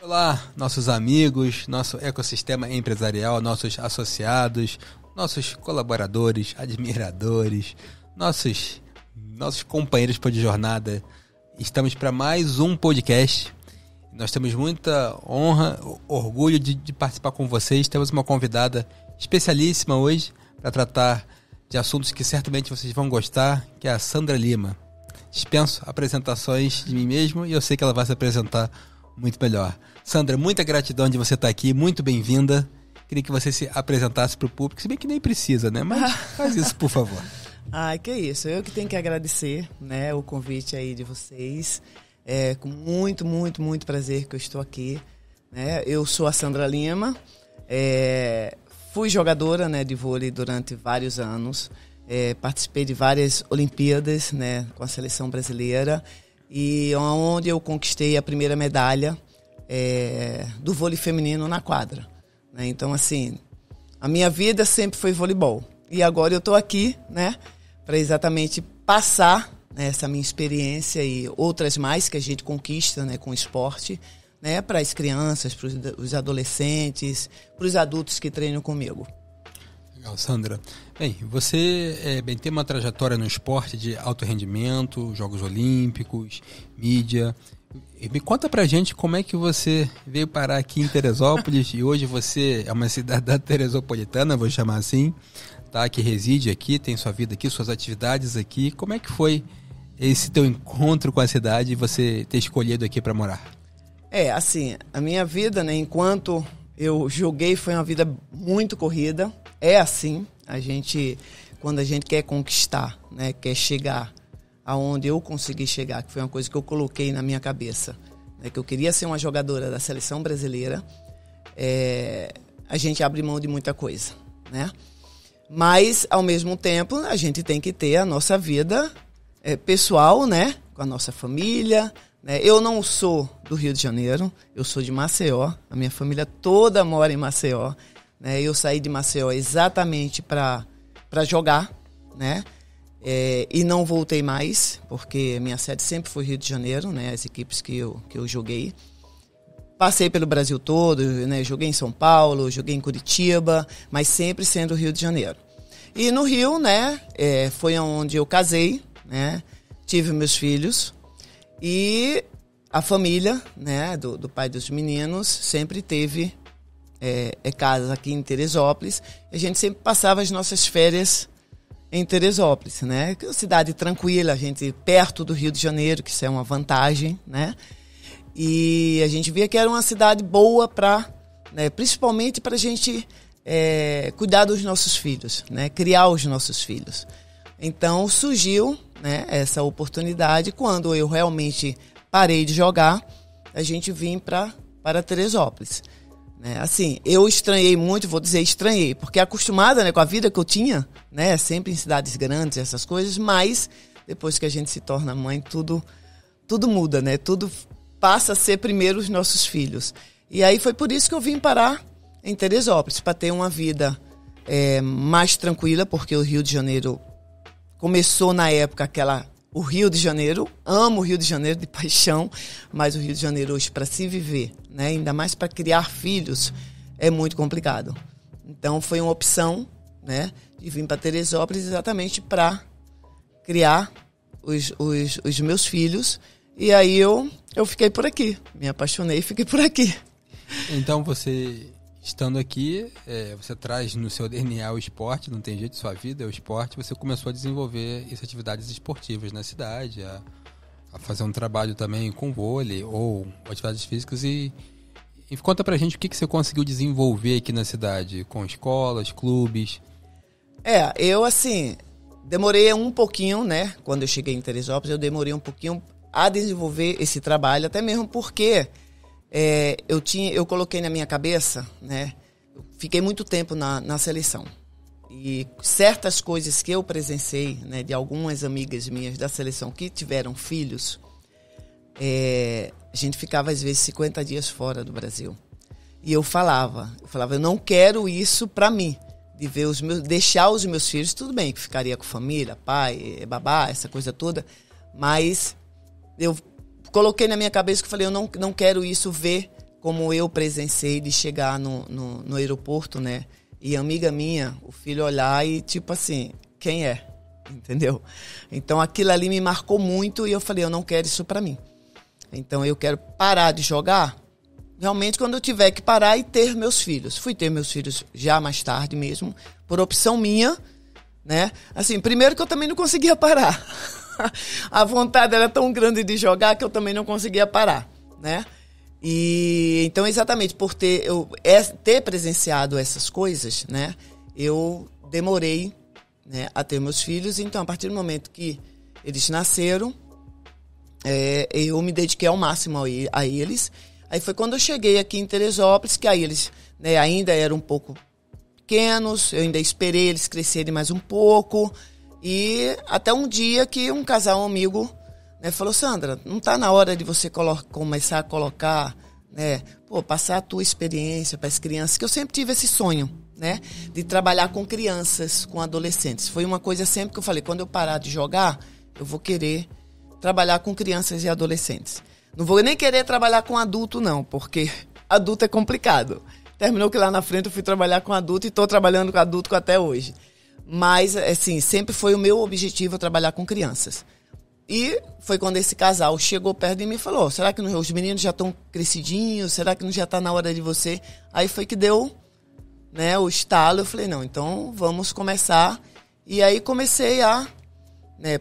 Olá, nossos amigos, nosso ecossistema empresarial, nossos associados, nossos colaboradores, admiradores, nossos companheiros de jornada. Estamos para mais um podcast. Nós temos muita honra, orgulho de participar com vocês. Temos uma convidada especialíssima hoje para tratar de assuntos que certamente vocês vão gostar, que é a Sandra Lima. Dispenso apresentações de mim mesmo e eu sei que ela vai se apresentar muito melhor. Sandra, muita gratidão de você estar aqui, muito bem-vinda. Queria que você se apresentasse para o público, se bem que nem precisa, né? Mas faz isso, por favor. Ai, que isso. Eu que tenho que agradecer, né, o convite aí de vocês. É com muito prazer que eu estou aqui. Né? Eu sou a Sandra Lima, fui jogadora, né, de vôlei durante vários anos. Participei de várias Olimpíadas, né, com a seleção brasileira. E onde eu conquistei a primeira medalha do vôlei feminino na quadra. Né? Então, assim, a minha vida sempre foi voleibol. E agora eu estou aqui, né, para exatamente passar, né, essa minha experiência e outras mais que a gente conquista, né, com o esporte, né, para as crianças, para os adolescentes, para os adultos que treinam comigo. Legal, Sandra. Bem, você tem uma trajetória no esporte de alto rendimento, Jogos Olímpicos, mídia. Me conta pra gente como é que você veio parar aqui em Teresópolis e hoje você é uma cidadã teresopolitana, vou chamar assim, tá? Que reside aqui, tem sua vida aqui, suas atividades aqui. Como é que foi esse teu encontro com a cidade e você ter escolhido aqui para morar? Assim, a minha vida, né, enquanto eu joguei, foi uma vida muito corrida. É assim, quando a gente quer conquistar, né, quer chegar aonde eu consegui chegar, que foi uma coisa que eu coloquei na minha cabeça, né, que eu queria ser uma jogadora da seleção brasileira, a gente abre mão de muita coisa, né? Mas, ao mesmo tempo, a gente tem que ter a nossa vida pessoal, né, com a nossa família, né? Eu não sou do Rio de Janeiro, eu sou de Maceió, a minha família toda mora em Maceió, né? Eu saí de Maceió exatamente para jogar, né? E não voltei mais, porque minha sede sempre foi Rio de Janeiro, né? As equipes que eu joguei. Passei pelo Brasil todo, né? Joguei em São Paulo, joguei em Curitiba, mas sempre sendo Rio de Janeiro. E no Rio, né? Foi onde eu casei, né? Tive meus filhos e a família, né? Do pai dos meninos sempre teve casa aqui em Teresópolis. A gente sempre passava as nossas férias em Teresópolis, né? Que é uma cidade tranquila, a gente perto do Rio de Janeiro, que isso é uma vantagem, né? E a gente via que era uma cidade boa né, principalmente para a gente cuidar dos nossos filhos, né? Criar os nossos filhos. Então surgiu, né, essa oportunidade. Quando eu realmente parei de jogar, a gente vim para Teresópolis. Assim, eu estranhei muito, vou dizer estranhei, porque acostumada, né, com a vida que eu tinha, né, sempre em cidades grandes, essas coisas, mas depois que a gente se torna mãe, tudo muda, né, tudo passa a ser primeiro os nossos filhos. E aí foi por isso que eu vim parar em Teresópolis, para ter uma vida mais tranquila, porque o Rio de Janeiro começou na época o Rio de Janeiro, amo o Rio de Janeiro de paixão, mas o Rio de Janeiro hoje, para se viver, né, ainda mais para criar filhos, é muito complicado. Então foi uma opção, né, de vir para Teresópolis exatamente para criar os meus filhos. E aí eu fiquei por aqui, me apaixonei e fiquei por aqui. Então você, estando aqui, você traz no seu DNA o esporte, não tem jeito, sua vida é o esporte, você começou a desenvolver essas atividades esportivas na cidade, a fazer um trabalho também com vôlei ou atividades físicas e conta pra gente o que você conseguiu desenvolver aqui na cidade, com escolas, clubes. Eu assim, demorei um pouquinho, né, quando eu cheguei em Teresópolis, eu demorei um pouquinho a desenvolver esse trabalho, até mesmo porque eu coloquei na minha cabeça, né? Eu fiquei muito tempo na seleção. E certas coisas que eu presenciei, né, de algumas amigas minhas da seleção que tiveram filhos, a gente ficava às vezes 50 dias fora do Brasil. E eu falava, eu não quero isso para mim, de ver deixar os meus filhos, tudo bem, que ficaria com família, pai, babá, essa coisa toda, mas eu coloquei na minha cabeça que eu falei, eu não quero isso ver como eu presenciei de chegar no aeroporto, né? E amiga minha, o filho olhar e tipo assim, quem é? Entendeu? Então aquilo ali me marcou muito e eu falei, eu não quero isso pra mim. Então eu quero parar de jogar realmente quando eu tiver que parar e ter meus filhos. Fui ter meus filhos já mais tarde mesmo, por opção minha, né? Assim, primeiro que eu também não conseguia parar. A vontade era tão grande de jogar que eu também não conseguia parar, né? E então, exatamente por ter presenciado essas coisas, né? Eu demorei, né, a ter meus filhos. Então, a partir do momento que eles nasceram, eu me dediquei ao máximo a eles. Aí foi quando eu cheguei aqui em Teresópolis, que aí eles, né, ainda eram um pouco pequenos, eu ainda esperei eles crescerem mais um pouco. E até um dia que um casal amigo, né, falou, Sandra, não está na hora de você começar a colocar, né, passar a tua experiência para as crianças, que eu sempre tive esse sonho, né, de trabalhar com crianças, com adolescentes. Foi uma coisa sempre que eu falei, quando eu parar de jogar, eu vou querer trabalhar com crianças e adolescentes. Não vou nem querer trabalhar com adulto, não, porque adulto é complicado. Terminou que lá na frente eu fui trabalhar com adulto e estou trabalhando com adulto até hoje. Mas, assim, sempre foi o meu objetivo trabalhar com crianças. E foi quando esse casal chegou perto de mim e falou, será que os meninos já estão crescidinhos? Será que não já está na hora de você? Aí foi que deu, né, o estalo. Eu falei, não, então vamos começar. E aí comecei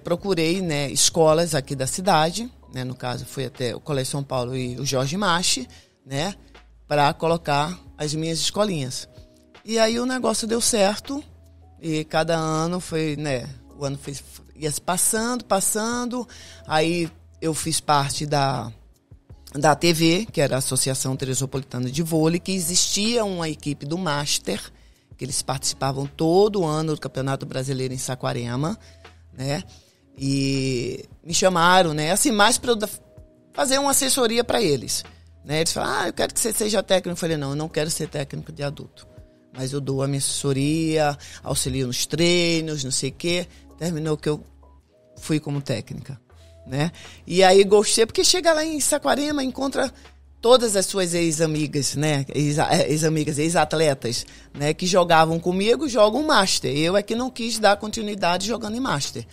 procurei, né, escolas aqui da cidade, né, no caso foi até o Colégio São Paulo e o Jorge Mache, né, para colocar as minhas escolinhas. E aí o negócio deu certo. E cada ano foi, né, o ano ia se passando, aí eu fiz parte da ATV, que era a Associação Teresopolitana de Vôlei, que existia uma equipe do Master, que eles participavam todo ano do Campeonato Brasileiro em Saquarema, né, e me chamaram, né, assim, mais para fazer uma assessoria para eles, né, eles falaram, eu quero que você seja técnico. Eu falei, não, eu não quero ser técnico de adulto. Mas eu dou a minha assessoria, auxilio nos treinos, não sei o quê. Terminou que eu fui como técnica, né? E aí gostei, porque chega lá em Saquarema, encontra todas as suas ex-amigas, né? Ex-amigas, ex-atletas, né? Que jogavam comigo, jogam Master. Eu é que não quis dar continuidade jogando em Master.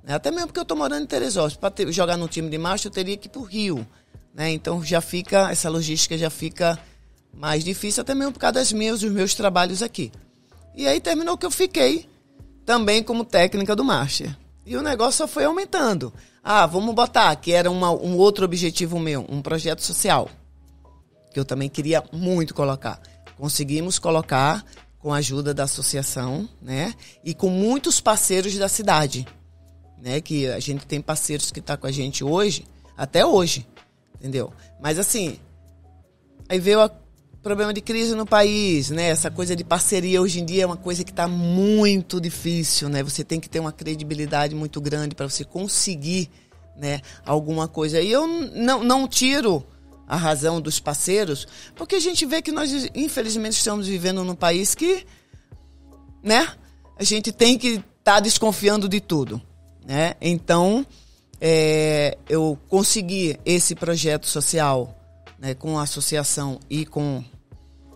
Até mesmo porque eu estou morando em Teresópolis. Para jogar no time de Master, eu teria que ir para o Rio, né? Então já fica, essa logística já fica mais difícil, até mesmo por causa dos meus trabalhos aqui. E aí terminou que eu fiquei também como técnica do Master. E o negócio só foi aumentando. Vamos botar, que era um outro objetivo meu, um projeto social, que eu também queria muito colocar. Conseguimos colocar com a ajuda da associação, né? E com muitos parceiros da cidade, né? Que a gente tem parceiros que estão com a gente hoje, até hoje, entendeu? Mas assim, aí veio o problema de crise no país, né? Essa coisa de parceria hoje em dia é uma coisa que está muito difícil, né? Você tem que ter uma credibilidade muito grande para você conseguir, né, alguma coisa. E eu não tiro a razão dos parceiros, porque a gente vê que nós, infelizmente, estamos vivendo num país que, né, a gente tem que estar desconfiando de tudo, né? Então, eu consegui esse projeto social, né, com a associação e com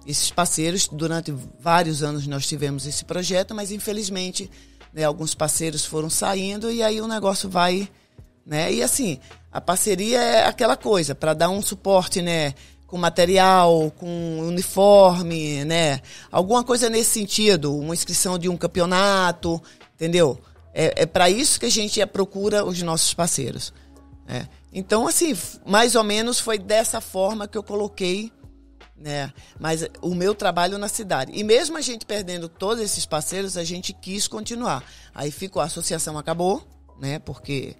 esses parceiros. Durante vários anos nós tivemos esse projeto, mas infelizmente, né, alguns parceiros foram saindo e aí o negócio vai, né? E assim, a parceria é aquela coisa, para dar um suporte, né, com material, com uniforme, né? Alguma coisa nesse sentido, uma inscrição de um campeonato, entendeu? É para isso que a gente procura os nossos parceiros, né? Então, assim, mais ou menos foi dessa forma que eu coloquei, né, mas o meu trabalho na cidade. E mesmo a gente perdendo todos esses parceiros, a gente quis continuar. Aí a associação acabou, né, porque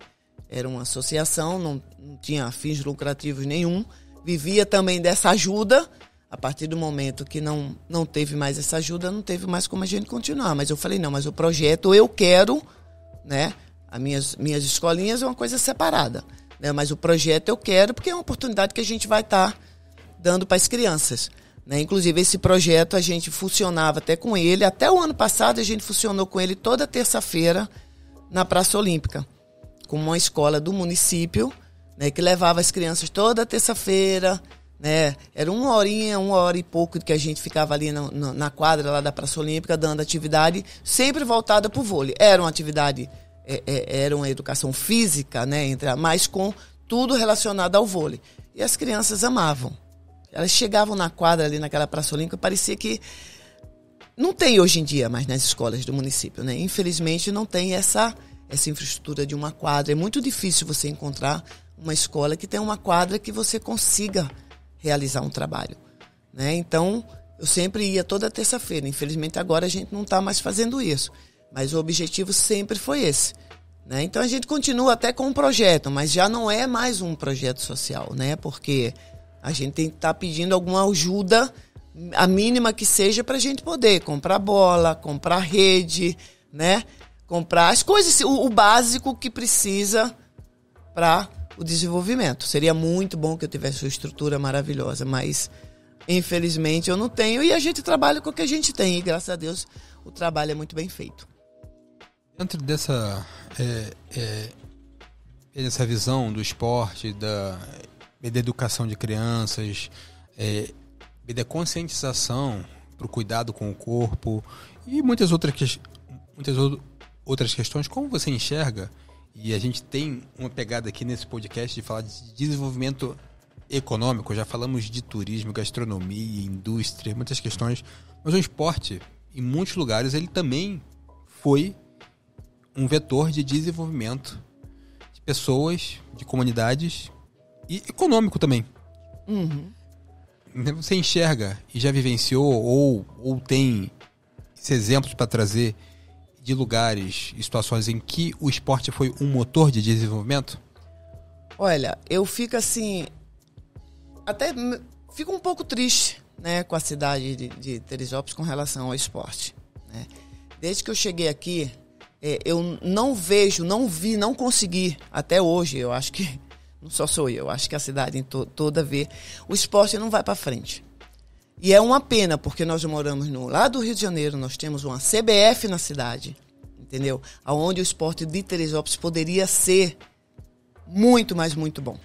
era uma associação, não tinha fins lucrativos nenhum, vivia também dessa ajuda. A partir do momento que não teve mais essa ajuda, não teve mais como a gente continuar. Mas eu falei, não, mas o projeto eu quero, né, as minhas escolinhas é uma coisa separada, né, mas o projeto eu quero porque é uma oportunidade que a gente vai estar dando para as crianças, né? Inclusive, esse projeto a gente funcionava até com ele. Até o ano passado, a gente funcionou com ele toda terça-feira na Praça Olímpica, com uma escola do município, né, que levava as crianças toda terça-feira, né? Era uma hora e pouco que a gente ficava ali na quadra lá da Praça Olímpica, dando atividade, sempre voltada para o vôlei. Era uma atividade, era uma educação física, né? Mas com tudo relacionado ao vôlei. E as crianças amavam. Elas chegavam na quadra ali naquela Praça Olímpica, parecia que não tem hoje em dia mais nas escolas do município, né? Infelizmente não tem essa infraestrutura de uma quadra. É muito difícil você encontrar uma escola que tenha uma quadra que você consiga realizar um trabalho, né? Então, eu sempre ia toda terça-feira. Infelizmente, agora a gente não está mais fazendo isso. Mas o objetivo sempre foi esse, né? Então, a gente continua até com um projeto, mas já não é mais um projeto social, né? Porque a gente tem que estar pedindo alguma ajuda, a mínima que seja, para a gente poder comprar bola, comprar rede, né? Comprar as coisas, o básico que precisa para o desenvolvimento. Seria muito bom que eu tivesse uma estrutura maravilhosa, mas infelizmente eu não tenho e a gente trabalha com o que a gente tem e graças a Deus o trabalho é muito bem feito. Dentro dessa visão do esporte, da educação de crianças, da conscientização para o cuidado com o corpo e muitas outras questões, como você enxerga? E a gente tem uma pegada aqui nesse podcast de falar de desenvolvimento econômico. Já falamos de turismo, gastronomia, indústria, muitas questões. Mas o esporte, em muitos lugares, ele também foi um vetor de desenvolvimento de pessoas, de comunidades e econômico também. Uhum. Você enxerga e já vivenciou ou tem esses exemplos para trazer de lugares e situações em que o esporte foi um motor de desenvolvimento? Olha, eu fico assim, até fico um pouco triste, né, com a cidade de Teresópolis com relação ao esporte, né? Desde que eu cheguei aqui, eu não consegui, até hoje, eu acho que, não só sou eu, acho que a cidade toda vê, o esporte não vai para frente. E é uma pena, porque nós moramos no lado do Rio de Janeiro, nós temos uma CBF na cidade, entendeu? Onde o esporte de Teresópolis poderia ser muito, mas muito bom,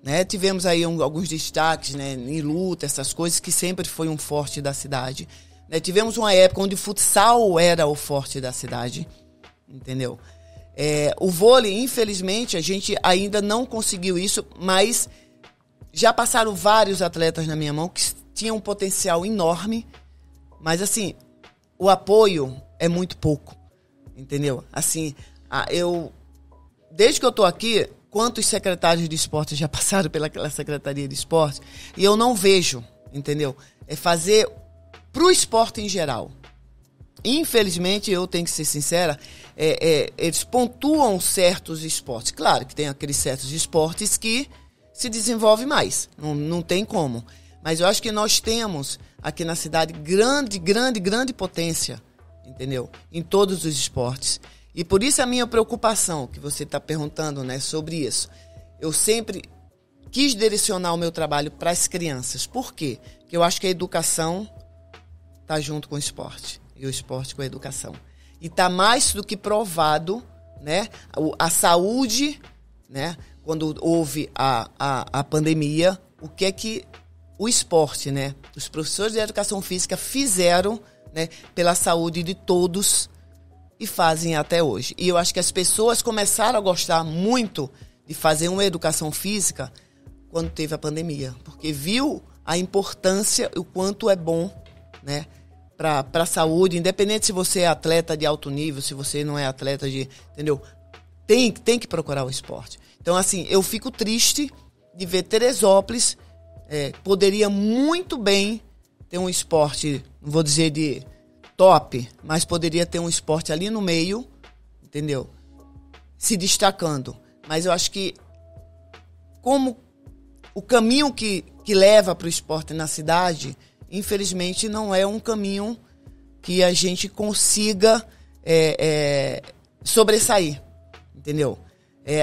né? Tivemos aí alguns destaques, né, em luta, essas coisas, que sempre foi um forte da cidade, né? Tivemos uma época onde o futsal era o forte da cidade, entendeu? O vôlei, infelizmente, a gente ainda não conseguiu isso, mas já passaram vários atletas na minha mão que tinham um potencial enorme, mas assim, o apoio é muito pouco, entendeu? Assim, desde que eu tô aqui, quantos secretários de esporte já passaram pelaquela Secretaria de Esporte, e eu não vejo, entendeu? Fazer pro esporte em geral. Infelizmente, eu tenho que ser sincera, eles pontuam certos esportes. Claro que tem aqueles certos esportes que se desenvolve mais, não tem como. Mas eu acho que nós temos aqui na cidade grande potência, entendeu? Em todos os esportes. E por isso a minha preocupação, que você está perguntando, né, sobre isso. Eu sempre quis direcionar o meu trabalho para as crianças. Por quê? Porque eu acho que a educação está junto com o esporte. E o esporte com a educação. E está mais do que provado, né, a saúde, né, quando houve a pandemia, o que é que o esporte, né, os professores de educação física fizeram, né, pela saúde de todos e fazem até hoje. E eu acho que as pessoas começaram a gostar muito de fazer uma educação física quando teve a pandemia, porque viu a importância, o quanto é bom, né, para a saúde, independente se você é atleta de alto nível, se você não é atleta de, entendeu? Tem que procurar o esporte. Então, assim, eu fico triste de ver Teresópolis poderia muito bem ter um esporte, não vou dizer de top, mas poderia ter um esporte ali no meio, entendeu? Se destacando. Mas eu acho que como o caminho que leva para o esporte na cidade, infelizmente não é um caminho que a gente consiga sobressair, entendeu?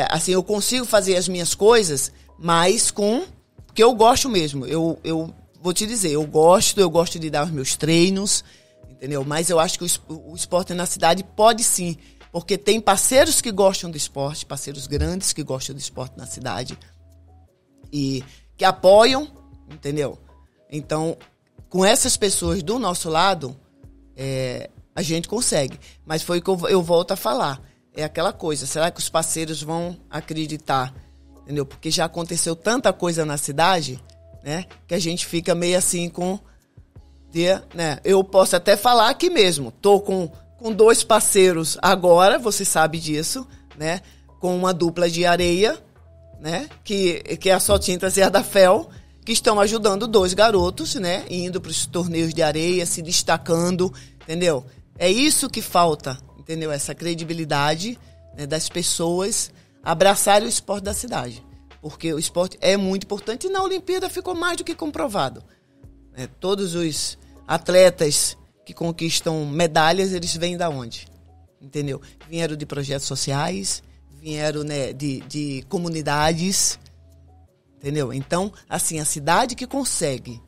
Assim, eu consigo fazer as minhas coisas, mas porque eu gosto mesmo. Eu vou te dizer, eu gosto de dar os meus treinos, entendeu? Mas eu acho que o esporte na cidade pode sim, porque tem parceiros que gostam do esporte, parceiros grandes que gostam do esporte na cidade e que apoiam, entendeu? Então, com essas pessoas do nosso lado, a gente consegue. Mas foi o que eu volto a falar. É aquela coisa, será que os parceiros vão acreditar? Entendeu? Porque já aconteceu tanta coisa na cidade, né, que a gente fica meio assim né? Eu posso até falar aqui mesmo, tô com 2 parceiros agora, você sabe disso, né? Com uma dupla de areia, né? Que é a Só Tintas e a da Fel, que estão ajudando 2 garotos, né? Indo para os torneios de areia, se destacando, entendeu? É isso que falta, entendeu? Essa credibilidade, né, das pessoas abraçarem o esporte da cidade. Porque o esporte é muito importante e na Olimpíada ficou mais do que comprovado. Todos os atletas que conquistam medalhas, eles vêm da onde? Entendeu? Vieram de projetos sociais, vieram, né, de comunidades, entendeu? Então, assim, a cidade que consegue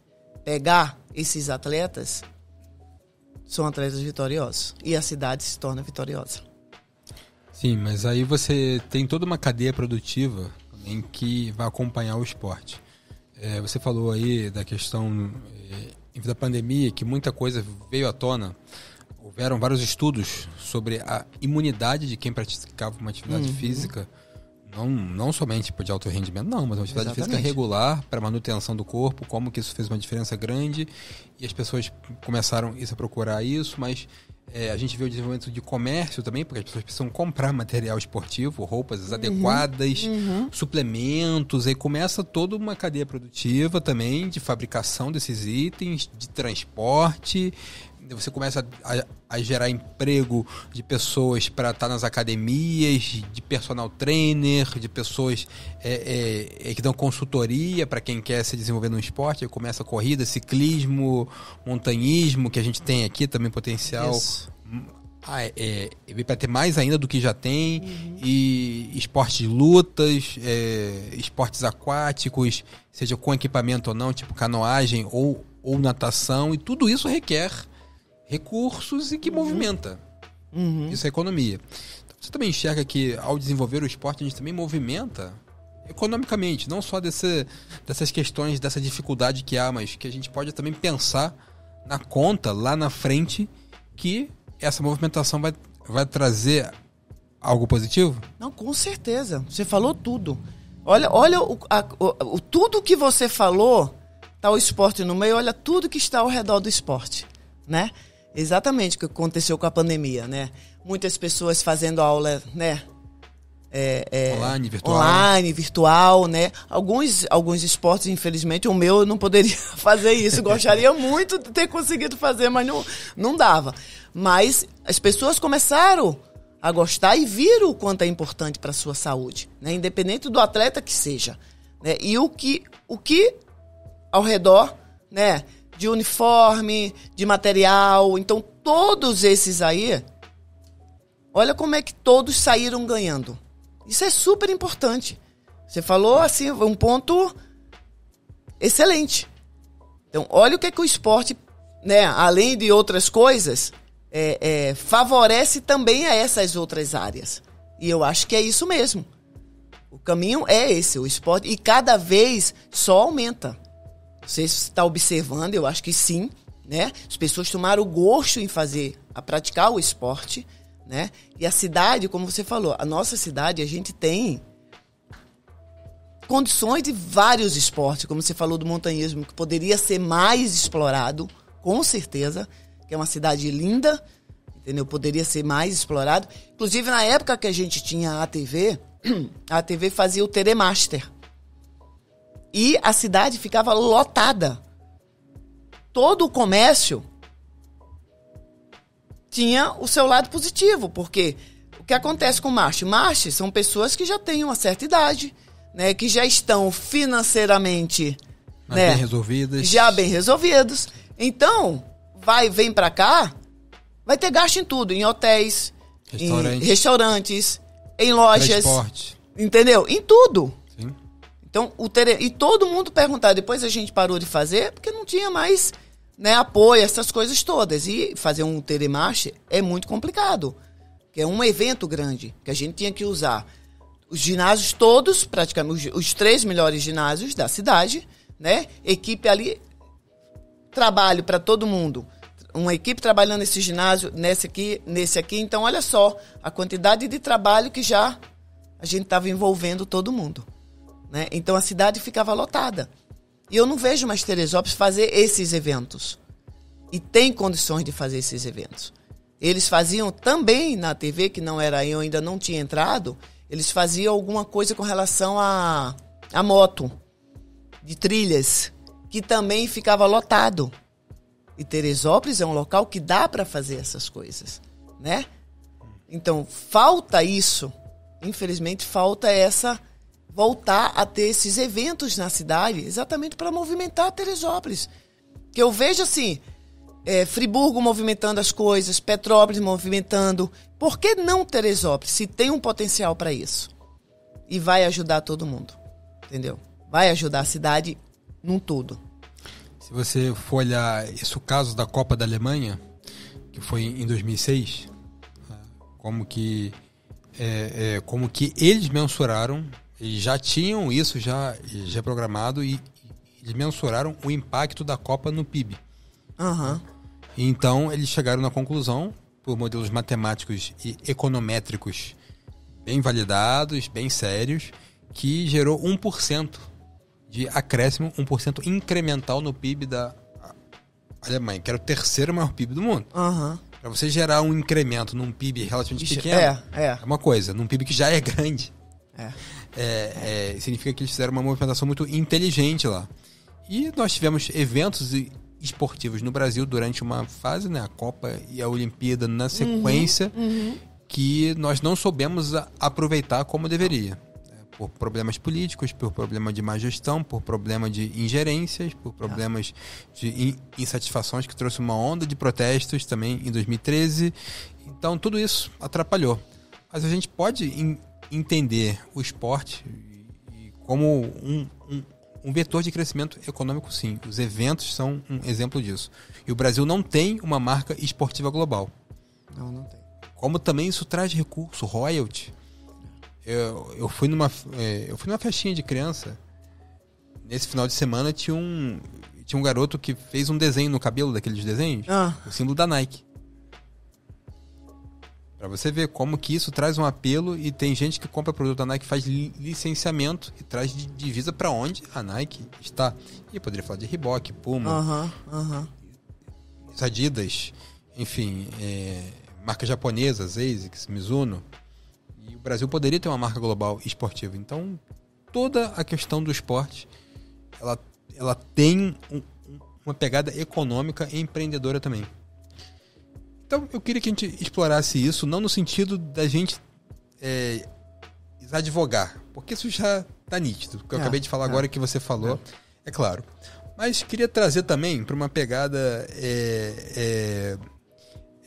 pegar esses atletas são atletas vitoriosos. E a cidade se torna vitoriosa. Sim, mas aí você tem toda uma cadeia produtiva em que vai acompanhar o esporte. Você falou aí da questão da pandemia, que muita coisa veio à tona. Houveram vários estudos sobre a imunidade de quem praticava uma atividade física, não somente de alto rendimento, não, mas uma atividade física regular para manutenção do corpo, como que isso fez uma diferença grande, e as pessoas começaram a procurar isso, mas a gente vê o desenvolvimento de comércio também, porque as pessoas precisam comprar material esportivo, roupas adequadas, suplementos, aí começa toda uma cadeia produtiva também de fabricação desses itens, de transporte. Você começa a gerar emprego de pessoas para estar nas academias, de personal trainer, de pessoas que dão consultoria para quem quer se desenvolver no esporte. Aí começa a corrida, ciclismo, montanhismo, que a gente tem aqui também potencial para ter mais ainda do que já tem, e esportes de lutas, esportes aquáticos, seja com equipamento ou não, tipo canoagem ou natação, e tudo isso requer recursos e que movimenta. Isso é economia. Então, você também enxerga que ao desenvolver o esporte a gente também movimenta economicamente, não só dessas questões, dessa dificuldade que há, mas que a gente pode também pensar na conta lá na frente que essa movimentação vai trazer algo positivo? Não, com certeza. Você falou tudo. Olha o tudo que você falou, tá o esporte no meio, olha tudo que está ao redor do esporte, né? Exatamente o que aconteceu com a pandemia, né? Muitas pessoas fazendo aula, né? Online, virtual, né? Alguns esportes, infelizmente, o meu eu não poderia fazer isso. Gostaria muito de ter conseguido fazer, mas não dava. Mas as pessoas começaram a gostar e viram o quanto é importante para a sua saúde, né? Independente do atleta que seja, né? E o que ao redor, né? De uniforme, de material. Então, todos esses aí, olha como é que todos saíram ganhando. Isso é super importante. Você falou, assim, um ponto excelente. Então, olha o que o esporte, né, além de outras coisas, favorece também a essas outras áreas. E eu acho que é isso mesmo. O caminho é esse, o esporte, e cada vez só aumenta. Você está observando, eu acho que sim, né? As pessoas tomaram gosto em praticar o esporte, né? E a cidade, como você falou, a nossa cidade, a gente tem condições de vários esportes, como você falou do montanhismo, que poderia ser mais explorado, com certeza, que é uma cidade linda, entendeu? Poderia ser mais explorado. Inclusive, na época que a gente tinha a ATV fazia o Telemaster. E a cidade ficava lotada. Todo o comércio tinha o seu lado positivo, porque o que acontece com o marcha? Marcha são pessoas que já têm uma certa idade, né, que já estão financeiramente, né, bem resolvidas. Já bem resolvidos. Então, vem pra cá, vai ter gasto em tudo, em hotéis, em restaurantes, em lojas, transporte. Entendeu? Em tudo. Sim. Então, e todo mundo perguntava, depois a gente parou de fazer, porque não tinha mais, né, apoio, essas coisas todas. E fazer um telemarche é muito complicado, que é um evento grande, que a gente tinha que usar os ginásios todos, praticamente os 3 melhores ginásios da cidade, né? Equipe ali, trabalho para todo mundo. Uma equipe trabalhando nesse ginásio, nesse aqui. Então, olha só a quantidade de trabalho que já a gente estava envolvendo todo mundo, né? Então, a cidade ficava lotada. E eu não vejo mais Teresópolis fazer esses eventos. E tem condições de fazer esses eventos. Eles faziam também na TV, que não era eu, ainda não tinha entrado, eles faziam alguma coisa com relação a moto, de trilhas, que também ficava lotado. E Teresópolis é um local que dá para fazer essas coisas, né? Então, falta isso. Infelizmente, falta voltar a ter esses eventos na cidade, exatamente para movimentar Teresópolis. Que eu vejo assim, Friburgo movimentando as coisas, Petrópolis movimentando. Por que não Teresópolis, se tem um potencial para isso? E vai ajudar todo mundo, entendeu? Vai ajudar a cidade num todo. Se você for olhar esse caso da Copa da Alemanha, que foi em 2006, como que eles mensuraram, eles já tinham isso já programado e eles mensuraram o impacto da Copa no PIB. Uhum. Então, eles chegaram na conclusão, por modelos matemáticos e econométricos bem validados, bem sérios, que gerou 1% de acréscimo, 1% incremental no PIB da Alemanha, que era o terceiro maior PIB do mundo. Uhum. Para você gerar um incremento num PIB relativamente pequeno, é uma coisa. Num PIB que já é grande, significa que eles fizeram uma movimentação muito inteligente lá. E nós tivemos eventos esportivos no Brasil durante uma fase, né, a Copa e a Olimpíada na sequência, que nós não soubemos aproveitar como deveria. Por problemas políticos, por problema de má gestão, por problema de ingerências, por problemas de insatisfações, que trouxe uma onda de protestos também em 2013. Então, tudo isso atrapalhou. Mas a gente pode entender o esporte como um vetor de crescimento econômico, sim. Os eventos são um exemplo disso. E o Brasil não tem uma marca esportiva global. Não tem. Como também isso traz recurso, royalty. Eu fui numa festinha de criança. Nesse final de semana tinha um garoto que fez um desenho no cabelo, daqueles desenhos, o símbolo da Nike. Pra você ver como que isso traz um apelo, e tem gente que compra produto da Nike, faz licenciamento e traz de divisa pra onde a Nike está. E eu poderia falar de Reebok, Puma, Adidas, enfim, marcas japonesas, ASICS, Mizuno. E o Brasil poderia ter uma marca global esportiva. Então, toda a questão do esporte, ela tem uma pegada econômica e empreendedora também. Então, eu queria que a gente explorasse isso, não no sentido da gente advogar, porque isso já está nítido. O que eu acabei de falar agora, que você falou, é claro. Mas queria trazer também para uma pegada...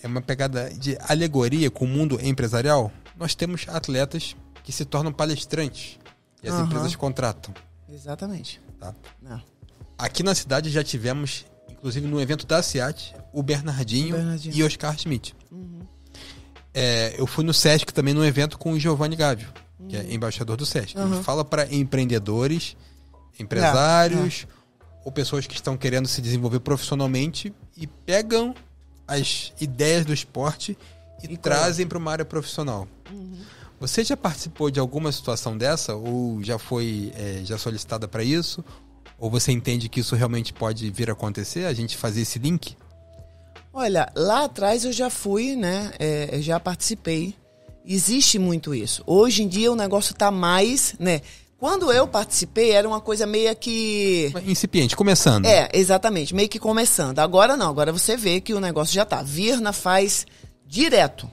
uma pegada de alegoria com o mundo empresarial. Nós temos atletas que se tornam palestrantes e as empresas contratam. Exatamente. Tá? Aqui na cidade já tivemos, inclusive no evento da SEAT, o Bernardinho e Oscar Schmidt. Eu fui no Sesc também num evento com o Giovanni Gávio, que é embaixador do Sesc. Ele fala para empreendedores, empresários ou pessoas que estão querendo se desenvolver profissionalmente e pegam as ideias do esporte e trazem para uma área profissional. Você já participou de alguma situação dessa? Ou já foi já solicitada para isso? Ou você entende que isso realmente pode vir a acontecer? A gente fazer esse link? Olha, lá atrás eu já fui, né? Já participei. Existe muito isso. Hoje em dia o negócio está mais, né? Quando eu participei era uma coisa meio que... incipiente, começando. Exatamente, meio que começando. Agora não, agora você vê que o negócio já está. Virna faz direto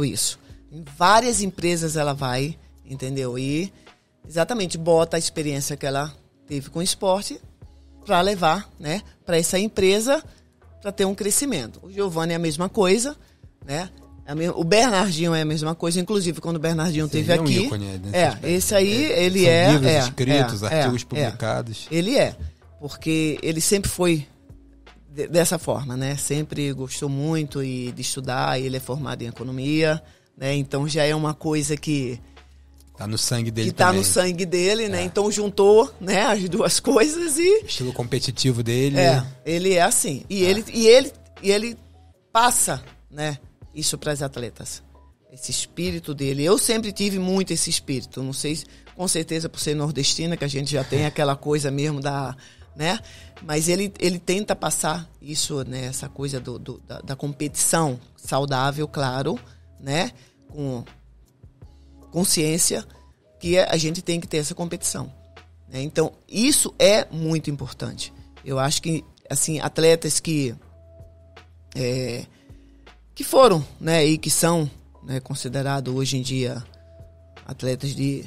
isso. Em várias empresas ela vai, entendeu? E exatamente bota a experiência que ela teve com o esporte para levar, né, para essa empresa, para ter um crescimento. O Giovanni é a mesma coisa, né? O Bernardinho é a mesma coisa, inclusive quando o Bernardinho esteve aqui. Ícone, esse aí ele são livros escritos, artigos publicados. Ele porque ele sempre foi dessa forma, né? Sempre gostou muito de estudar, ele é formado em economia, né? Então já é uma coisa que Tá no sangue dele que tá também. no sangue dele, né? Então juntou, né, as duas coisas e... Estilo competitivo dele. Ele é assim. E ele passa, né, isso para as atletas. Esse espírito dele. Eu sempre tive muito esse espírito. Não sei, com certeza por ser nordestina, que a gente já tem aquela coisa mesmo da... né? Mas ele tenta passar isso, né, essa coisa da competição saudável, claro, né? Com consciência que a gente tem que ter essa competição, né? Então, isso é muito importante. Eu acho que, assim, atletas que foram, né, e que são, né, considerados hoje em dia atletas de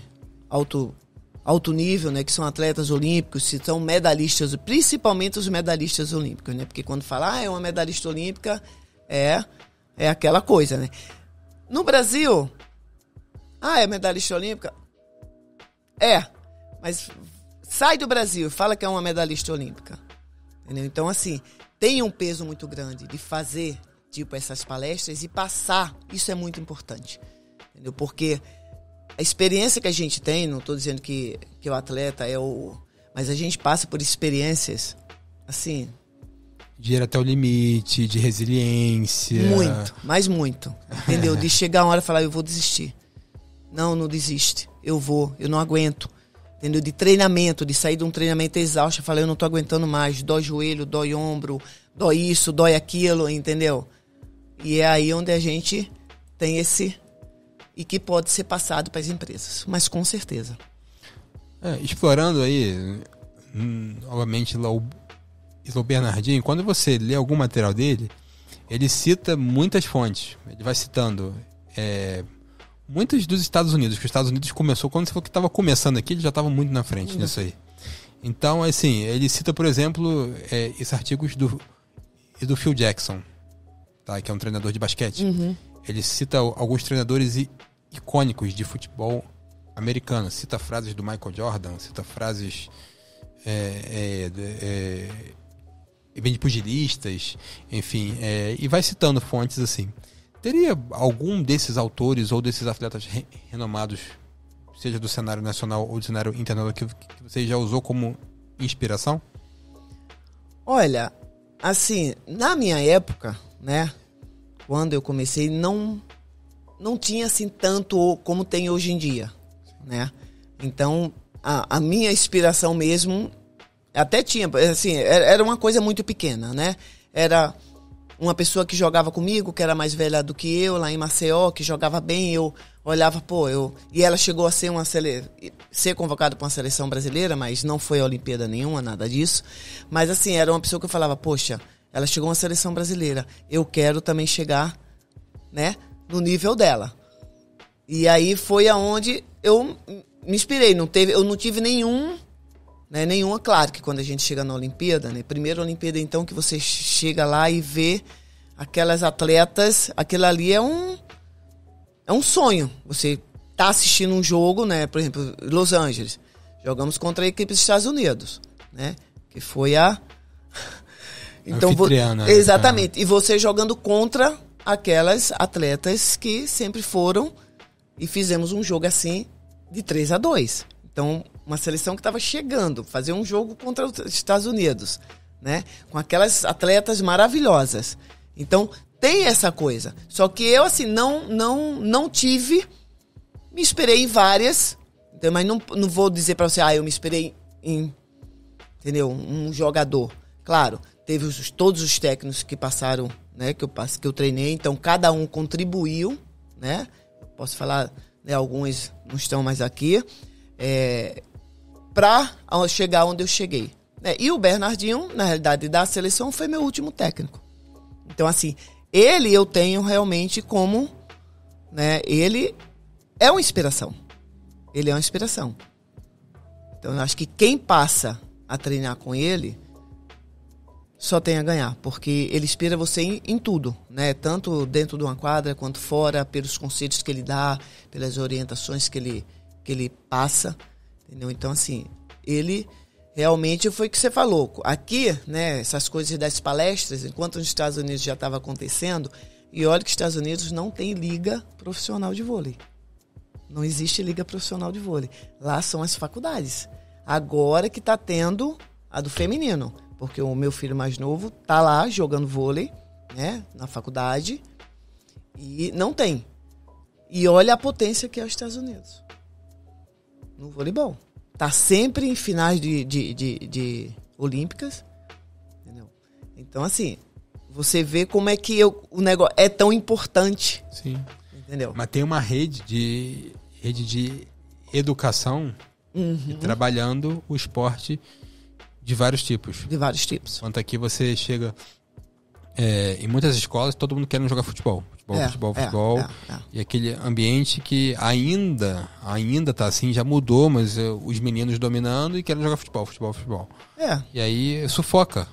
alto nível, né, que são atletas olímpicos, se são medalhistas, principalmente os medalhistas olímpicos, né? Porque quando fala, é uma medalhista olímpica, é aquela coisa, né? No Brasil, é medalhista olímpica? Mas sai do Brasil e fala que é uma medalhista olímpica. Entendeu? Então, assim, tem um peso muito grande de fazer, tipo, essas palestras e passar. Isso é muito importante. Entendeu? Porque a experiência que a gente tem, não estou dizendo que o atleta é o... Mas a gente passa por experiências, assim... De ir até o limite, de resiliência. Muito, mas muito. Entendeu? De chegar uma hora e falar, eu vou desistir. Não desiste. Eu não aguento. Entendeu? De treinamento, de sair de um treinamento exausto, falar, eu não estou aguentando mais. Dói joelho, dói ombro, dói isso, dói aquilo, entendeu? E é aí onde a gente tem esse... E que pode ser passado para as empresas. Mas com certeza. Explorando aí, novamente, lá o Bernardinho, quando você lê algum material dele, ele cita muitas fontes. Ele vai citando muitos dos Estados Unidos, que os Estados Unidos começou, quando você falou que estava começando aqui, ele já estava muito na frente nisso aí. Então, assim, ele cita, por exemplo, esses artigos do Phil Jackson, tá? Que é um treinador de basquete. Uhum. Ele cita alguns treinadores icônicos de futebol americano. Cita frases do Michael Jordan, cita frases de pugilistas, enfim, e vai citando fontes assim. Teria algum desses autores ou desses atletas renomados, seja do cenário nacional ou do cenário internacional, que você já usou como inspiração? Olha, assim, na minha época, né, quando eu comecei, não tinha assim tanto como tem hoje em dia, né? Então, a minha inspiração mesmo até tinha, assim, era uma coisa muito pequena, né? Era uma pessoa que jogava comigo, que era mais velha do que eu, lá em Maceió, que jogava bem, eu olhava, e ela chegou a ser convocada para uma seleção brasileira, mas não foi a Olimpíada nenhuma, nada disso. Mas assim, era uma pessoa que eu falava, poxa, ela chegou a uma seleção brasileira, eu quero também chegar, né, no nível dela. E aí foi aonde eu me inspirei, eu não tive nenhuma, claro que quando a gente chega na Olimpíada, né, primeira Olimpíada então que você chega lá e vê aquelas atletas, aquilo ali é um sonho. Você tá assistindo um jogo, né, por exemplo, Los Angeles, jogamos contra a equipe dos Estados Unidos, né, que foi então, exatamente, e você jogando contra aquelas atletas que sempre foram, e fizemos um jogo assim de 3-2. Então, uma seleção que estava chegando, fazer um jogo contra os Estados Unidos, né? Com aquelas atletas maravilhosas. Então, tem essa coisa. Só que eu, assim, não tive... Me inspirei em várias, então, mas não vou dizer para você, eu me inspirei em, entendeu? Um jogador. Claro, teve todos os técnicos que passaram, né? Que eu treinei, então cada um contribuiu, né? Posso falar, né? Alguns não estão mais aqui. Para chegar onde eu cheguei. E o Bernardinho, na realidade, da seleção, foi meu último técnico. Então, assim, ele eu tenho realmente como... né, ele é uma inspiração. Ele é uma inspiração. Então, eu acho que quem passa a treinar com ele só tem a ganhar, porque ele inspira você em tudo, né? Tanto dentro de uma quadra quanto fora, pelos conceitos que ele dá, pelas orientações que ele passa, entendeu? Então, assim, ele realmente foi o que você falou. Aqui, né, essas coisas das palestras, enquanto nos Estados Unidos já estava acontecendo, e olha que os Estados Unidos não tem liga profissional de vôlei. Não existe liga profissional de vôlei. Lá são as faculdades. Agora que está tendo a do feminino. Porque o meu filho mais novo está lá jogando vôlei, né, na faculdade. E não tem. E olha a potência que é os Estados Unidos. No voleibol. Está sempre em finais de olímpicas. Entendeu? Então, assim, você vê como é que o negócio é tão importante. Sim. Entendeu? Mas tem uma rede de educação trabalhando o esporte de vários tipos. De vários tipos. Enquanto aqui você chega em muitas escolas, todo mundo querendo jogar futebol. Futebol. E aquele ambiente que ainda tá assim, já mudou, mas os meninos dominando e querem jogar futebol. E aí sufoca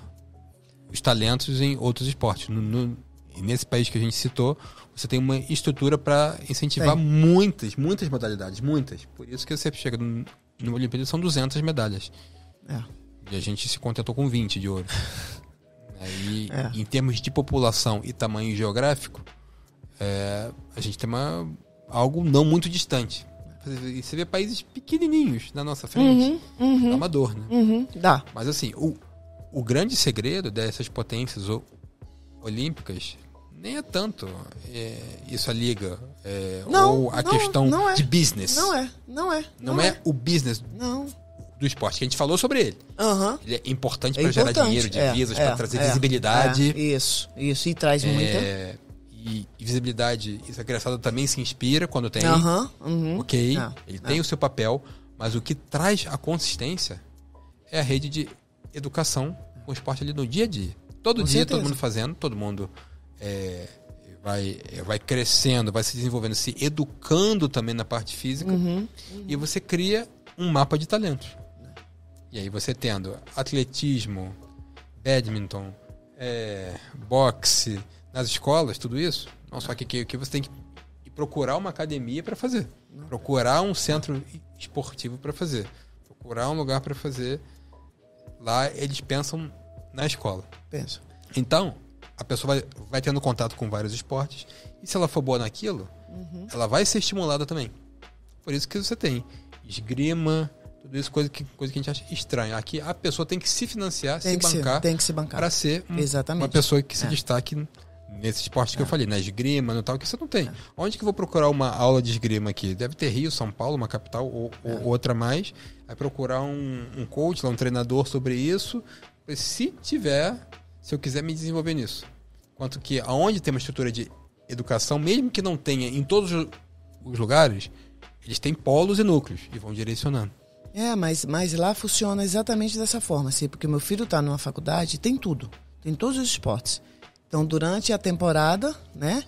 os talentos em outros esportes. E nesse país que a gente citou, você tem uma estrutura para incentivar muitas modalidades, muitas. Por isso que você chega no Olimpíada, são 200 medalhas. E a gente se contentou com 20 de ouro. Em termos de população e tamanho geográfico, a gente tem algo não muito distante. E você vê países pequenininhos na nossa frente. Dá uma dor, né? Dá. Mas assim, o grande segredo dessas potências olímpicas nem é tanto isso a liga ou a questão de business. Não é o business do esporte, que a gente falou sobre ele. Ele é importante para gerar dinheiro, divisas, para trazer visibilidade. Isso. E traz muita. E visibilidade, isso a criançada também se inspira quando tem. Ok, ele tem o seu papel, mas o que traz a consistência é a rede de educação com o esporte ali no dia a dia. Todo dia, todo mundo fazendo, todo mundo vai crescendo, vai se desenvolvendo, se educando também na parte física. E você cria um mapa de talentos. E aí você tendo atletismo, badminton, boxe, nas escolas, tudo isso, não só que você tem que procurar uma academia para fazer, procurar um centro esportivo para fazer, procurar um lugar para fazer. Lá eles pensam na escola. Então, a pessoa vai tendo contato com vários esportes, e se ela for boa naquilo, ela vai ser estimulada também. Por isso que você tem esgrima, tudo isso, coisa que a gente acha estranha. Aqui a pessoa tem que se financiar, tem que se bancar para ser uma pessoa que se destaque nesse esporte que eu falei, na esgrima, no tal, que você não tem. Onde que eu vou procurar uma aula de esgrima aqui? Deve ter Rio, São Paulo, uma capital ou outra mais. Vai procurar um coach, um treinador sobre isso. Se eu quiser me desenvolver nisso. Quanto que aonde tem uma estrutura de educação, mesmo que não tenha em todos os lugares, eles têm polos e núcleos e vão direcionando. Mas lá funciona exatamente dessa forma, assim, porque meu filho está numa faculdade, tem tudo, tem todos os esportes. Então, durante a temporada, né,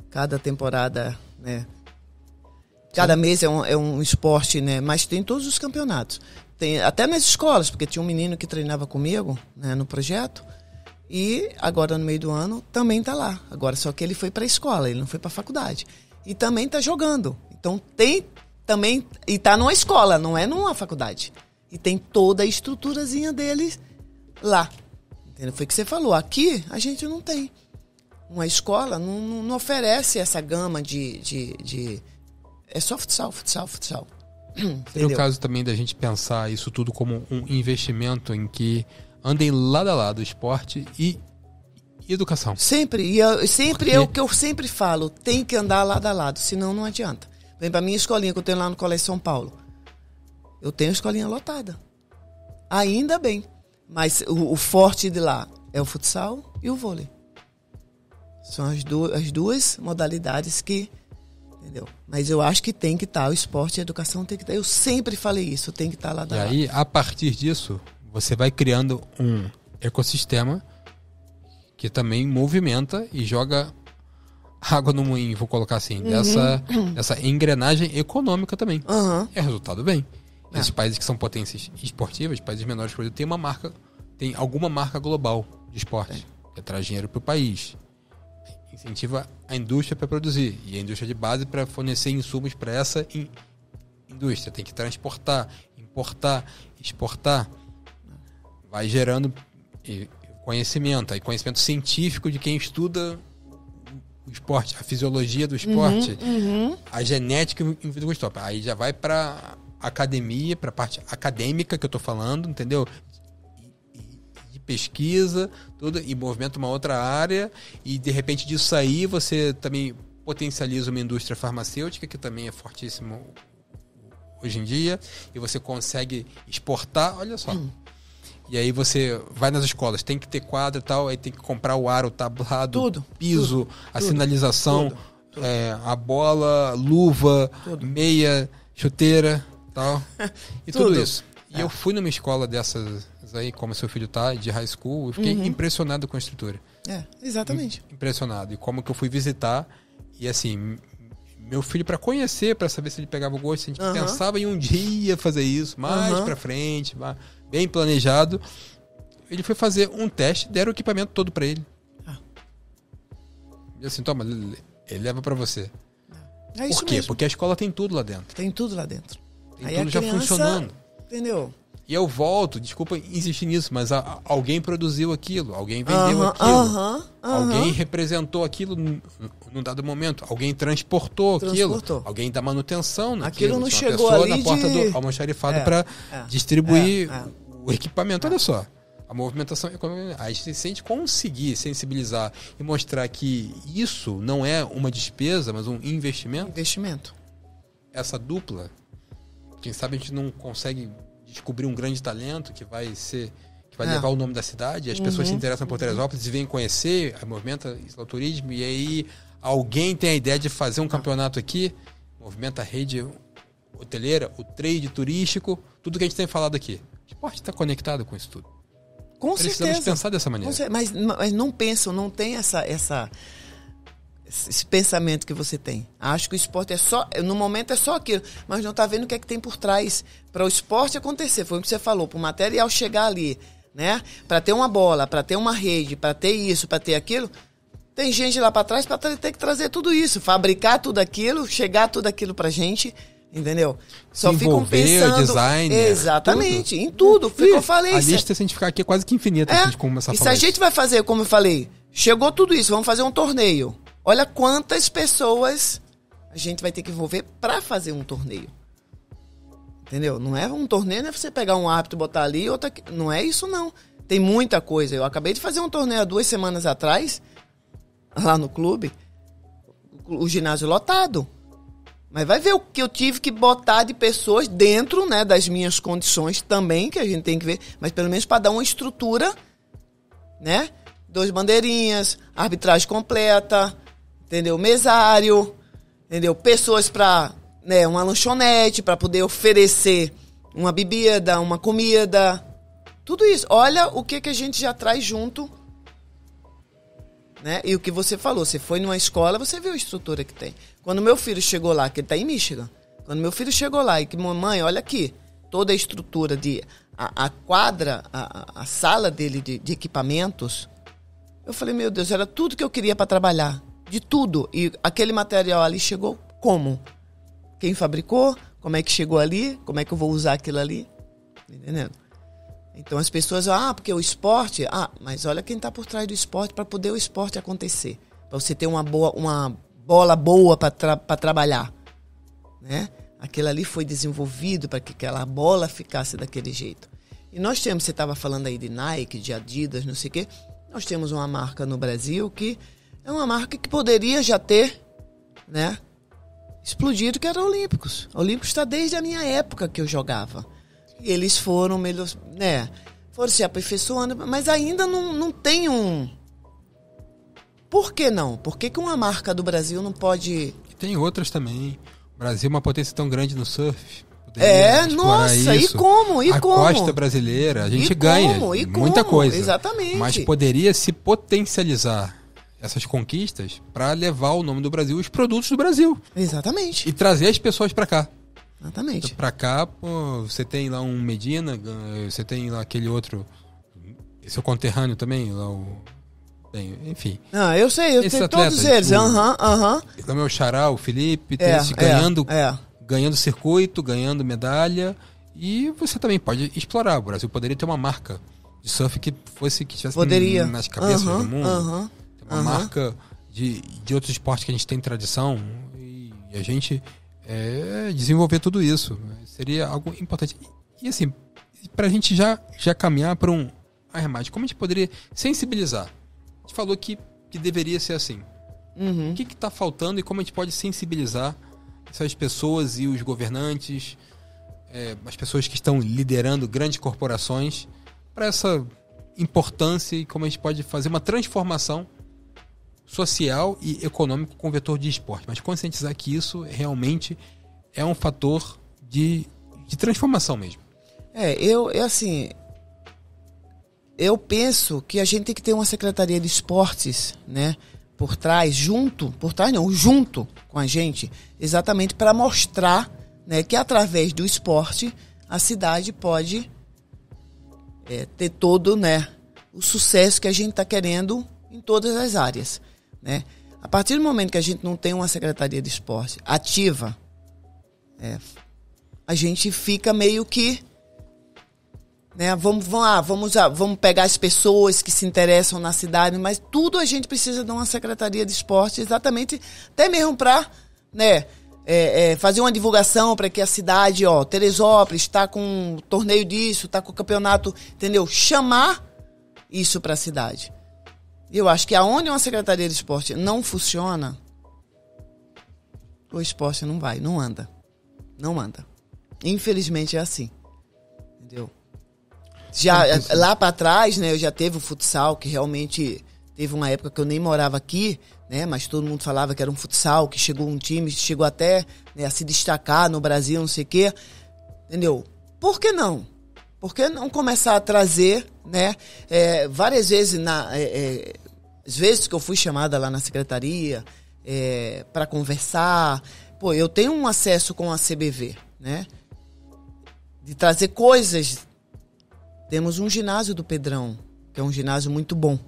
cada temporada, né, cada mês é um esporte, né, mas tem todos os campeonatos. Tem até nas escolas, porque tinha um menino que treinava comigo, né, no projeto, e agora no meio do ano também está lá. Agora só que ele foi para a escola, ele não foi para a faculdade. E também está jogando. Então tem também, e está numa escola, não é numa faculdade. E tem toda a estruturazinha dele lá. Entendeu? Foi o que você falou. Aqui a gente não tem. Uma escola não oferece essa gama de... É só futsal. É o caso também da gente pensar isso tudo como um investimento em que andem lado a lado esporte e educação. Sempre. É o que eu sempre falo. Tem que andar lado a lado, senão não adianta. Vem pra minha escolinha que eu tenho lá no Colégio São Paulo. Eu tenho escolinha lotada. Ainda bem. Mas o forte de lá é o futsal e o vôlei. São as duas modalidades que... Entendeu? Mas eu acho que tem que estar. O esporte e a educação tem que estar. Eu sempre falei isso. Tem que estar lá. E aí, a partir disso, você vai criando um ecossistema que também movimenta e joga água no moinho, vou colocar assim, dessa engrenagem econômica também. É resultado bem. Esses países que são potências esportivas, países menores, por exemplo, tem alguma marca global de esporte, que traz dinheiro para o país, incentiva a indústria para produzir, e a indústria de base para fornecer insumos para essa indústria. Tem que transportar, importar, exportar. Vai gerando conhecimento, aí conhecimento científico de quem estuda o esporte, a fisiologia do esporte, a genética envolvida com o esporte. Aí já vai para academia, para a parte acadêmica que eu tô falando, entendeu? De pesquisa, tudo, e movimenta uma outra área, e de repente disso aí você também potencializa uma indústria farmacêutica, que também é fortíssima hoje em dia, e você consegue exportar, olha só. E aí você vai nas escolas, tem que ter quadro e tal, aí tem que comprar o aro, o tablado, piso, a sinalização, a bola, luva, meia, chuteira, tal, e tudo isso. E eu fui numa escola dessas aí, como seu filho tá, de high school, eu fiquei impressionado com a estrutura. Exatamente. Impressionado. E como que eu fui visitar, e assim, meu filho, para conhecer, para saber se ele pegava o gosto, a gente pensava em um dia fazer isso, mais pra frente, bem planejado. Ele foi fazer um teste, deram o equipamento todo para ele. E assim, toma, ele leva para você. É isso Por quê? mesmo. Porque a escola tem tudo lá dentro. Tem tudo lá dentro. Tem aí tudo a já criança, funcionando. Entendeu? E eu volto, desculpa insistir nisso, mas alguém produziu aquilo, alguém vendeu aquilo, alguém representou aquilo num dado momento, alguém transportou aquilo, alguém dá manutenção naquilo. Aquilo não chegou pessoa ali na porta do almoxarifado para distribuir o equipamento. Olha só, a movimentação econômica. Aí se a gente conseguir sensibilizar e mostrar que isso não é uma despesa, mas um investimento. Essa dupla, quem sabe a gente não consegue descobrir um grande talento que vai levar o nome da cidade, as pessoas se interessam por Teresópolis e vêm conhecer, movimenta o turismo, e aí alguém tem a ideia de fazer um campeonato aqui, movimenta a rede hoteleira, o trade turístico, tudo que a gente tem falado aqui. O esporte está conectado com isso tudo. Com Precisamos certeza. pensar dessa maneira. Mas não pensam, não tem esse pensamento que você tem. Acho que o esporte no momento é só aquilo, mas não está vendo o que é que tem por trás para o esporte acontecer. Foi o que você falou, para o material chegar ali, né? Para ter uma bola, para ter uma rede, para ter isso, para ter aquilo, tem gente lá para trás para ter que trazer tudo isso, fabricar tudo aquilo, chegar tudo aquilo para gente, entendeu? Só ficam pensando... design, exatamente, tudo. Em tudo. Foi o que eu falei. A lista, se a gente ficar aqui, é quase que infinita. Se a gente começar a falar se a gente vai fazer, como eu falei, chegou tudo isso, vamos fazer um torneio. Olha quantas pessoas a gente vai ter que envolver para fazer um torneio. Entendeu? Não é um torneio, não é você pegar um árbitro e botar ali, outra aqui. Não é isso, não. Tem muita coisa. Eu acabei de fazer um torneio há 2 semanas atrás, lá no clube, o ginásio lotado. Mas vai ver o que eu tive que botar de pessoas dentro, né, das minhas condições também, que a gente tem que ver, mas pelo menos para dar uma estrutura, né? 2 bandeirinhas, arbitragem completa, entendeu? Mesário, entendeu? Pessoas para, né, uma lanchonete para poder oferecer uma bebida, uma comida, tudo isso. Olha o que a gente já traz junto, né? E o que você falou, você foi numa escola, você viu a estrutura que tem. Quando meu filho chegou lá, que ele está em Michigan, quando meu filho chegou lá e que, mamãe, olha aqui, toda a estrutura a quadra, a sala dele de equipamentos, eu falei, meu Deus, era tudo que eu queria para trabalhar. De tudo. E aquele material ali chegou como? Quem fabricou? Como é que chegou ali? Como é que eu vou usar aquilo ali? Entendendo? Então as pessoas, porque o esporte... mas olha quem está por trás do esporte para poder o esporte acontecer. Para você ter uma bola boa para trabalhar. Né? Aquilo ali foi desenvolvido para que aquela bola ficasse daquele jeito. E nós temos, você estava falando aí de Nike, de Adidas, não sei o quê. Nós temos uma marca no Brasil que é uma marca que poderia já ter, né, explodido, que era o Olímpicos. O Olímpicos está desde a minha época que eu jogava. E eles foram foram se aperfeiçoando, mas ainda não tem um... Por que não? Por que uma marca do Brasil não pode... E tem outras também. O Brasil é uma potência tão grande no surf. Nossa, isso. E como? A costa brasileira, a gente ganha muita coisa. Exatamente. Mas poderia se potencializar essas conquistas para levar o nome do Brasil, os produtos do Brasil. Exatamente. E trazer as pessoas para cá. Exatamente. Para cá, você tem lá um Medina, você tem lá aquele outro, seu conterrâneo também, lá enfim. Eu sei todos eles. O meu xará, o Felipe, tem esse ganhando circuito, ganhando medalha, e você também pode explorar. O Brasil poderia ter uma marca de surf que tivesse nas cabeças do mundo. Uma marca de outros esportes que a gente tem tradição e a gente desenvolver tudo isso. Seria algo importante. E assim, pra gente já caminhar para um arremate, como a gente poderia sensibilizar? A gente falou que deveria ser assim. O que está faltando e como a gente pode sensibilizar essas pessoas e os governantes, as pessoas que estão liderando grandes corporações, para essa importância e como a gente pode fazer uma transformação social e econômica com o vetor de esporte. Mas conscientizar que isso realmente é um fator de transformação mesmo. Eu penso que a gente tem que ter uma secretaria de esportes, né, junto com a gente, exatamente para mostrar, né, que através do esporte a cidade pode ter todo, né, o sucesso que a gente está querendo em todas as áreas, né? A partir do momento que a gente não tem uma secretaria de esporte ativa, a gente fica meio que, né, vamos pegar as pessoas que se interessam na cidade, mas tudo a gente precisa de uma secretaria de esporte, exatamente, até mesmo para, né, fazer uma divulgação para que a cidade, Teresópolis está com um torneio disso, está com o campeonato, entendeu? Chamar isso para a cidade. Eu acho que aonde uma secretaria de esporte não funciona, o esporte não anda. Infelizmente é assim, entendeu? Já lá para trás, né, eu já teve o futsal, que realmente teve uma época que eu nem morava aqui, né, mas todo mundo falava que era um futsal, que chegou um time, chegou até, né, a se destacar no Brasil, não sei o quê, entendeu? Por que não? Por que não começar a trazer, né, várias vezes, às vezes que eu fui chamada lá na secretaria para conversar, eu tenho um acesso com a CBV, né, de trazer coisas. Temos um ginásio do Pedrão, que é um ginásio muito bom,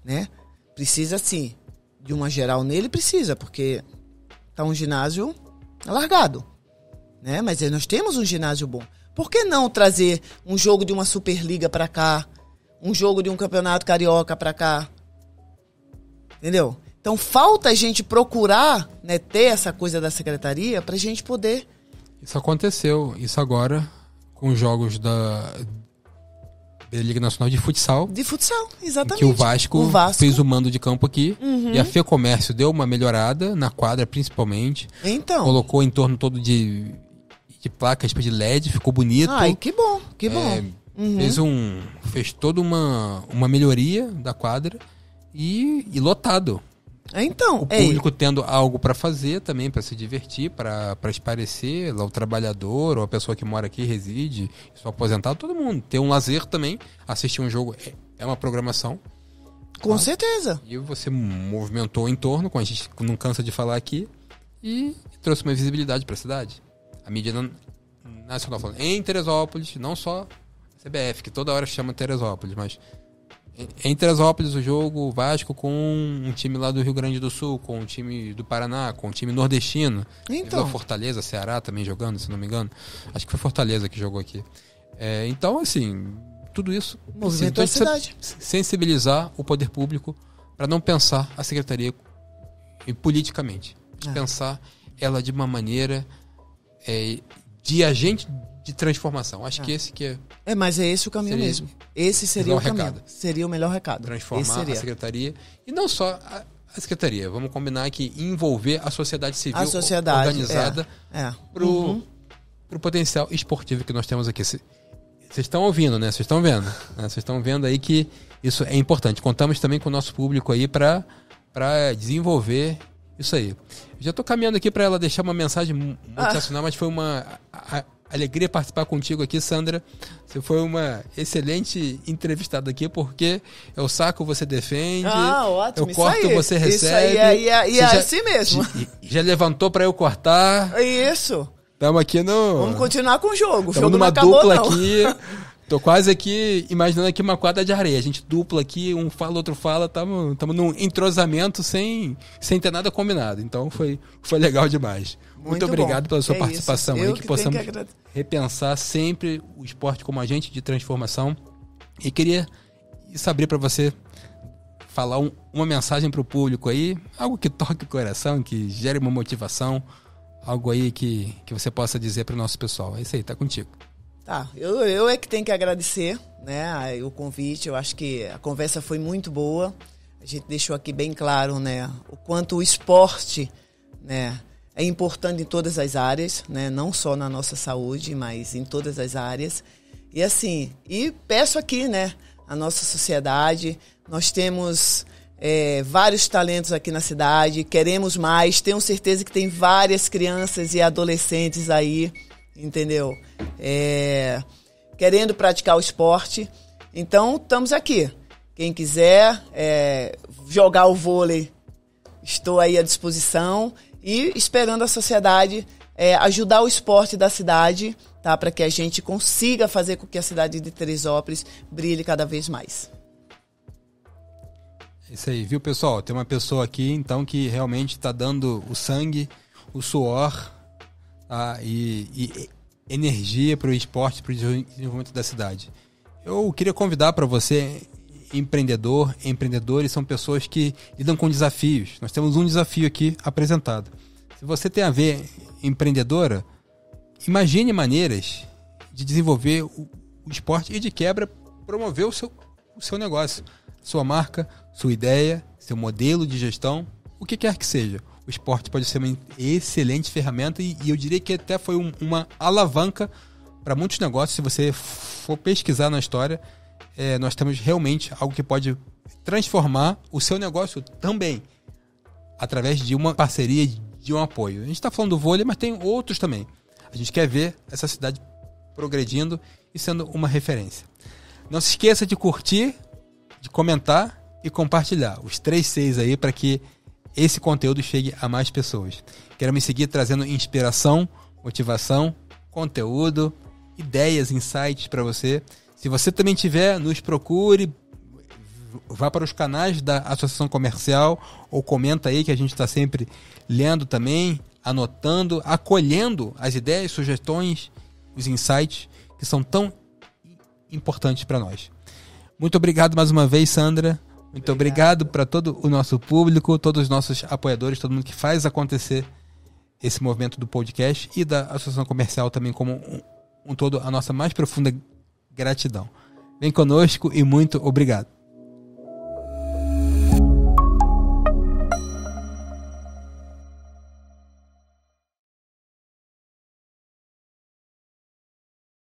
né? Precisa, sim, de uma geral nele, precisa, porque tá um ginásio largado, né? Mas nós temos um ginásio bom. Por que não trazer um jogo de uma Superliga para cá, um jogo de um campeonato carioca para cá? Entendeu? Então, falta a gente procurar, né, ter essa coisa da secretaria pra gente poder... Isso aconteceu, isso agora, com os jogos da Liga Nacional de Futsal. De futsal, exatamente. Que o Vasco fez o mando de campo aqui. E a FEComércio deu uma melhorada, na quadra principalmente. Então. Colocou em torno todo de placas de LED, ficou bonito. Ai, que bom, que bom. Fez toda uma melhoria da quadra e lotado. Então, o público tendo algo para fazer também, para se divertir, para esparecer, lá o trabalhador ou a pessoa que mora aqui, reside, só aposentado, todo mundo. Ter um lazer também, assistir um jogo é uma programação. Com certeza. E você movimentou em torno, como a gente não cansa de falar aqui, e trouxe uma visibilidade para a cidade. A mídia nacional falando em Teresópolis, não só a CBF, que toda hora chama Teresópolis, mas... Em Teresópolis, o jogo Vasco com um time lá do Rio Grande do Sul, com um time do Paraná, com um time nordestino. Então. Fortaleza, Ceará também jogando, se não me engano. Acho que foi Fortaleza que jogou aqui. Então, assim, tudo isso... Movimentou a cidade. Sensibilizar o poder público para não pensar a secretaria politicamente. Pensar ela de uma maneira de agente de transformação. Acho que esse que é... mas é esse o caminho mesmo. Esse seria o caminho. Recado. Seria o melhor recado. Transformar a secretaria. E não só a secretaria. Vamos combinar que envolver a sociedade civil organizada para o potencial esportivo que nós temos aqui. Vocês estão ouvindo, né? Vocês estão vendo. Vocês estão vendo aí que isso é importante. Contamos também com o nosso público aí para desenvolver isso aí. Já estou caminhando aqui para ela deixar uma mensagem motivacional, mas foi uma... alegria participar contigo aqui, Sandra. Você foi uma excelente entrevistada aqui, porque eu saco, você defende. Ótimo. Eu corto, você recebe. Isso aí é assim mesmo. Já levantou para eu cortar. Isso. Estamos aqui no... Vamos continuar com o jogo. Estamos numa dupla aqui. Tô quase aqui imaginando aqui uma quadra de areia. A gente dupla aqui, um fala, outro fala. Estamos num entrosamento sem ter nada combinado. Então foi legal demais. Muito obrigado pela sua participação aí, que possamos repensar sempre o esporte como agente de transformação. E queria saber para você falar uma mensagem para o público aí, algo que toque o coração, que gere uma motivação, algo aí que você possa dizer para o nosso pessoal. É isso aí, tá contigo. Tá, eu é que tenho que agradecer, né, o convite. Eu acho que a conversa foi muito boa. A gente deixou aqui bem claro, né, o quanto o esporte, né, é importante em todas as áreas, né, não só na nossa saúde, mas em todas as áreas. E assim, peço aqui, né, a nossa sociedade, nós temos vários talentos aqui na cidade, queremos mais, tenho certeza que tem várias crianças e adolescentes aí, entendeu? Querendo praticar o esporte. Então, estamos aqui. Quem quiser jogar o vôlei, estou aí à disposição e esperando a sociedade ajudar o esporte da cidade, tá? Para que a gente consiga fazer com que a cidade de Teresópolis brilhe cada vez mais. Isso aí, viu, pessoal? Tem uma pessoa aqui, então, que realmente está dando o sangue, o suor, tá? e energia para o esporte, para o desenvolvimento da cidade. Eu queria convidar para você, empreendedores, são pessoas que lidam com desafios. Nós temos um desafio aqui apresentado. Se você tem a ver empreendedora, imagine maneiras de desenvolver o esporte e, de quebra, promover o seu negócio, sua marca, sua ideia, seu modelo de gestão, o que quer que seja. O esporte pode ser uma excelente ferramenta e eu diria que até foi uma alavanca para muitos negócios. Se você for pesquisar na história, nós temos realmente algo que pode transformar o seu negócio também, através de uma parceria, de um apoio. A gente está falando do vôlei, mas tem outros também. A gente quer ver essa cidade progredindo e sendo uma referência. Não se esqueça de curtir, de comentar e compartilhar os 3 Cs aí para que esse conteúdo chegue a mais pessoas. Quero me seguir trazendo inspiração, motivação, conteúdo, ideias, insights para você. Se você também tiver, nos procure, vá para os canais da Associação Comercial ou comenta aí que a gente está sempre lendo também, anotando, acolhendo as ideias, sugestões, os insights que são tão importantes para nós. Muito obrigado mais uma vez, Sandra. Muito obrigado para todo o nosso público, todos os nossos apoiadores, todo mundo que faz acontecer esse movimento do podcast e da Associação Comercial também como um todo, a nossa mais profunda gratidão. Vem conosco e muito obrigado.